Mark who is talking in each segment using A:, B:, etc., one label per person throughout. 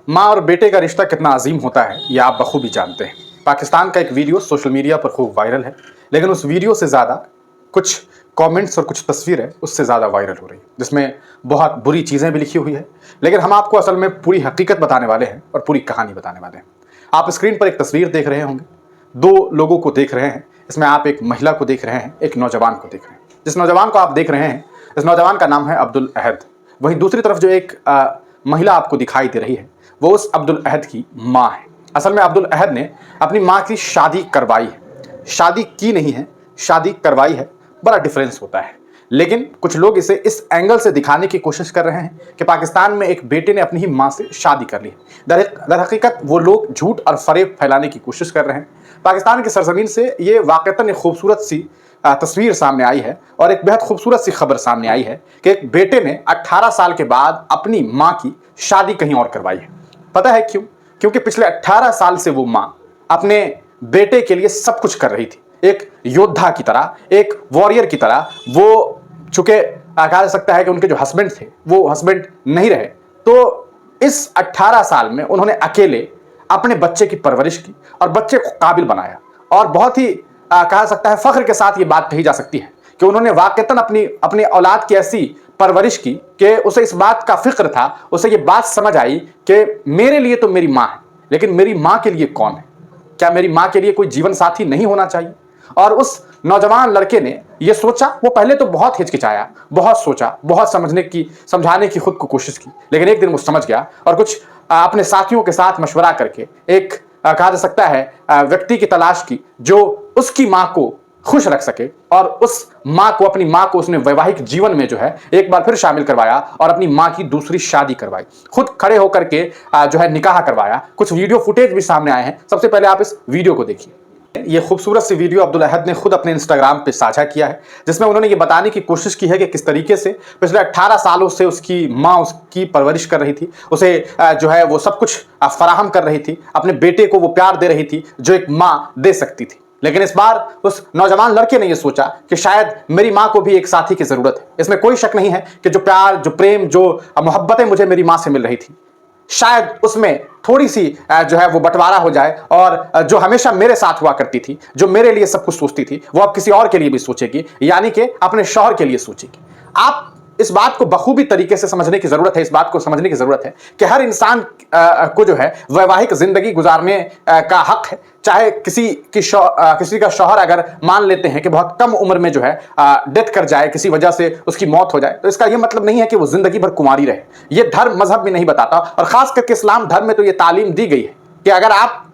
A: माँ और बेटे का रिश्ता कितना अजीम होता है ये आप बखूबी जानते हैं। पाकिस्तान का एक वीडियो सोशल मीडिया पर खूब वायरल है, लेकिन उस वीडियो से ज़्यादा कुछ कमेंट्स और कुछ तस्वीरें उससे ज़्यादा वायरल हो रही हैं, जिसमें बहुत बुरी चीज़ें भी लिखी हुई है। लेकिन हम आपको असल में पूरी हकीकत बताने वाले हैं और पूरी कहानी बताने वाले हैं। आप स्क्रीन पर एक तस्वीर देख रहे होंगे, दो लोगों को देख रहे हैं। इसमें आप एक महिला को देख रहे हैं, एक नौजवान को देख रहे हैं। जिस नौजवान को आप देख रहे हैं, इस नौजवान का नाम है अब्दुल अहद। वहीं दूसरी तरफ जो एक महिला आपको दिखाई दे रही है, वो उस अब्दुल अहद की माँ है। असल में अब्दुल अहद ने अपनी माँ की शादी करवाई है, शादी की नहीं है, शादी करवाई है। बड़ा डिफरेंस होता है। लेकिन कुछ लोग इसे इस एंगल से दिखाने की कोशिश कर रहे हैं कि पाकिस्तान में एक बेटे ने अपनी ही माँ से शादी कर ली। दर हकीकत वो लोग झूठ और फरेब फैलाने की कोशिश कर रहे हैं। पाकिस्तान की सरजमीन से ये वाकईतन एक खूबसूरत सी तस्वीर सामने आई है और एक बेहद खूबसूरत सी खबर सामने आई है कि एक बेटे ने 18 साल के बाद अपनी माँ की शादी कहीं और करवाई है। पता है क्यों? क्योंकि पिछले 18 साल से वो माँ अपने बेटे के लिए सब कुछ कर रही थी। एक योद्धा की तरह, एक वॉरियर की तरह। वो चूंकि कहा जा सकता है कि उनके जो हस्बैंड थे वो हस्बैंड नहीं रहे, तो इस 18 साल में उन्होंने अकेले अपने बच्चे की परवरिश की और बच्चे को काबिल बनाया। और बहुत ही कहा सकता है फख्र के साथ ये बात कही जा सकती है कि उन्होंने वाकईतन अपनी औलाद की ऐसी परवरिश की कि उसे इस बात का फिक्र था, उसे ये बात समझ आई कि मेरे लिए तो मेरी माँ है, लेकिन मेरी माँ के लिए कौन है? क्या मेरी माँ के लिए कोई जीवन साथी नहीं होना चाहिए? और उस नौजवान लड़के ने यह सोचा। वो पहले तो बहुत हिचकिचाया, बहुत सोचा, बहुत समझाने की खुद को कोशिश की, लेकिन एक दिन वो समझ गया और कुछ अपने साथियों के साथ मशवरा करके एक कहा जा सकता है व्यक्ति की तलाश की जो उसकी माँ को खुश रख सके। और उस माँ को, अपनी माँ को उसने वैवाहिक जीवन में जो है एक बार फिर शामिल करवाया और अपनी माँ की दूसरी शादी करवाई। खुद खड़े होकर के जो है निकाह करवाया। कुछ वीडियो फुटेज भी सामने आए हैं। सबसे पहले आप इस वीडियो को देखिए। ये खूबसूरत सी वीडियो अब्दुल अहद ने खुद अपने इंस्टाग्राम पे साझा किया है, जिसमें उन्होंने ये बताने की कोशिश की है कि किस तरीके से पिछले 18 सालों से उसकी माँ उसकी परवरिश कर रही थी, उसे जो है वो सब कुछ फराहम कर रही थी, अपने बेटे को वो प्यार दे रही थी जो एक माँ दे सकती थी। लेकिन इस बार उस नौजवान लड़के ने यह सोचा कि शायद मेरी माँ को भी एक साथी की जरूरत है। इसमें कोई शक नहीं है कि जो प्यार, जो प्रेम, जो मोहब्बतें मुझे मेरी माँ से मिल रही थी, शायद उसमें थोड़ी सी जो है वो बंटवारा हो जाए और जो हमेशा मेरे साथ हुआ करती थी, जो मेरे लिए सब कुछ सोचती थी, वो अब किसी और के लिए भी सोचेगी, यानी कि अपने शौहर के लिए सोचेगी। आप इस बात को बखूबी तरीके से समझने की जरूरत है। इस बात को समझने की जरूरत है कि हर इंसान को जो है वैवाहिक जिंदगी गुजारने का हक है। चाहे किसी का शौहर अगर मान लेते हैं कि बहुत कम उम्र में जो है डेथ कर जाए, किसी वजह से उसकी मौत हो जाए, तो इसका यह मतलब नहीं है कि वो जिंदगी भर कुंवारी रहे। यह धर्म मजहब भी नहीं बताता, और खास करके इस्लाम धर्म में तो यह तालीम दी गई है कि अगर आप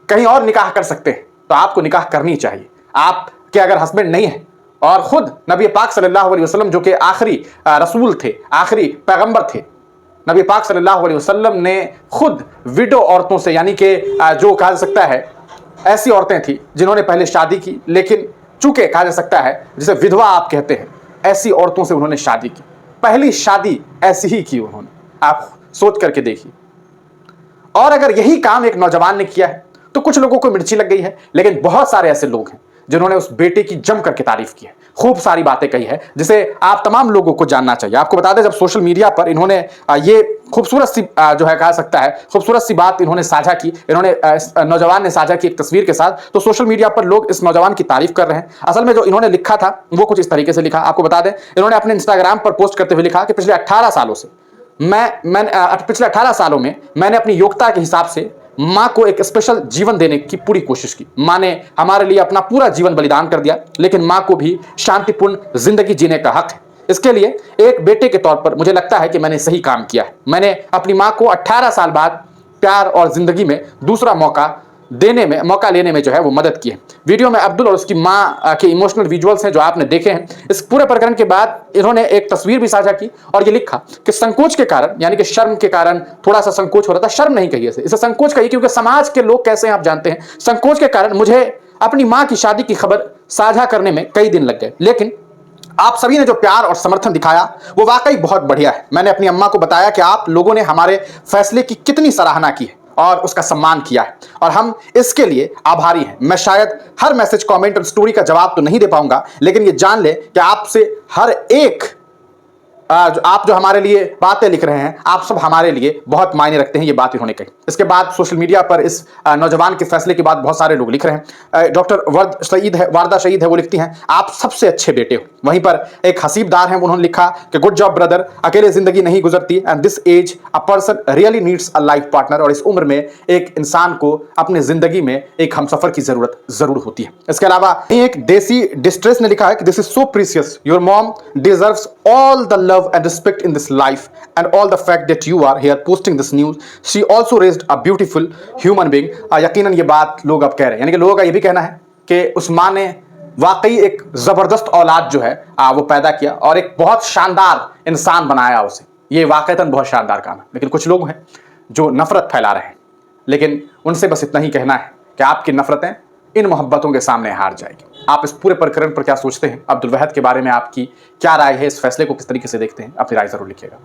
A: कहीं और निकाह कर सकते हैं तो आपको निकाह करनी चाहिए। आपके अगर हस्बैंड नहीं है, और खुद नबी पाक सल्लल्लाहु अलैहि वसल्लम जो कि आखिरी रसूल थे, आखिरी पैगंबर थे, नबी पाक सल्लल्लाहु अलैहि वसल्लम ने खुद विडो औरतों से, यानी कि जो कहा जा सकता है ऐसी औरतें थी जिन्होंने पहले शादी की, लेकिन चूंकि कहा जा सकता है जिसे विधवा आप कहते हैं, ऐसी औरतों से उन्होंने शादी की। पहली शादी ऐसी ही की उन्होंने। आप सोच करके देखिए। और अगर यही काम एक नौजवान ने किया है तो कुछ लोगों को मिर्ची लग गई है, लेकिन बहुत सारे ऐसे लोग हैं जिन्होंने उस बेटे की जम करके तारीफ की है, खूब सारी बातें कही है, जिसे आप तमाम लोगों को जानना चाहिए। आपको बता दें, जब सोशल मीडिया पर इन्होंने ये खूबसूरत सी जो है कहा सकता है खूबसूरत सी बात इन्होंने साझा की, इन्होंने इस नौजवान ने साझा की एक तस्वीर के साथ, तो सोशल मीडिया पर लोग इस नौजवान की तारीफ कर रहे हैं। असल में जो इन्होंने लिखा था वो कुछ इस तरीके से लिखा। आपको बता दें, इन्होंने अपने इंस्टाग्राम पर पोस्ट करते हुए लिखा कि पिछले 18 सालों से पिछले 18 सालों में मैंने अपनी योग्यता के हिसाब से माँ को एक स्पेशल जीवन देने की पूरी कोशिश की। माँ ने हमारे लिए अपना पूरा जीवन बलिदान कर दिया, लेकिन माँ को भी शांतिपूर्ण जिंदगी जीने का हक है। इसके लिए एक बेटे के तौर पर मुझे लगता है कि मैंने सही काम किया है। मैंने अपनी माँ को 18 साल बाद प्यार और जिंदगी में दूसरा मौका लेने में जो है वो मदद की है। वीडियो में अब्दुल और उसकी माँ के इमोशनल विजुअल्स हैं जो आपने देखे हैं। इस पूरे प्रकरण के बाद इन्होंने एक तस्वीर भी साझा की और ये लिखा कि संकोच के कारण, यानी कि शर्म के कारण थोड़ा सा संकोच हो रहा था। शर्म नहीं कहिए इसे संकोच कहिए, क्योंकि समाज के लोग कैसे हैं आप जानते हैं। संकोच के कारण मुझे अपनी माँ की शादी की खबर साझा करने में कई दिन लग गए, लेकिन आप सभी ने जो प्यार और समर्थन दिखाया वो वाकई बहुत बढ़िया है। मैंने अपनी अम्मा को बताया कि आप लोगों ने हमारे फैसले की कितनी सराहना की है और उसका सम्मान किया है, और हम इसके लिए आभारी हैं। मैं शायद हर मैसेज, कमेंट और स्टोरी का जवाब तो नहीं दे पाऊंगा, लेकिन ये जान ले कि आपसे हर एक आप जो हमारे लिए बातें लिख रहे हैं, आप सब हमारे लिए बहुत मायने रखते हैं, ये बात इन्होंने कही। इसके बाद सोशल मीडिया पर इस नौजवान के फैसले के बाद बहुत सारे लोग लिख रहे हैं। डॉक्टर वारदा शहीद है, वो लिखती हैं, आप सबसे अच्छे बेटे हो। वहीं पर एक हसीबदार हैं, उन्होंने लिखा कि गुड जॉब ब्रदर, अकेले जिंदगी नहीं गुजरती, and this age a person really needs a life partner. और इस उम्र में एक इंसान को अपने जिंदगी में एक हमसफर की जरूरत जरूर होती है। इसके अलावा एक देसी डिस्ट्रेस ने लिखा है कि this is so precious, your mom deserves all the love and respect in this life and all the fact that you are here posting this news. She also raised a beautiful human being. यकीनन ये बात लोग अब कह रहे हैं, यानी कि लोगों का ये भी कहना है कि उस माँ ने वाकई एक जबरदस्त औलाद जो है वो पैदा किया और एक बहुत शानदार इंसान बनाया उसे। ये वाकईतन बहुत शानदार काम है। लेकिन कुछ लोग हैं जो नफरत फैला रहे हैं, लेकिन उनसे बस इतना ही कहना है कि आपकी नफरतें इन मोहब्बतों के सामने हार जाएगी। आप इस पूरे प्रकरण पर क्या सोचते हैं? अब्दुल वहद के बारे में आपकी क्या राय है? इस फैसले को किस तरीके से देखते हैं? अपनी राय जरूर लिखिएगा।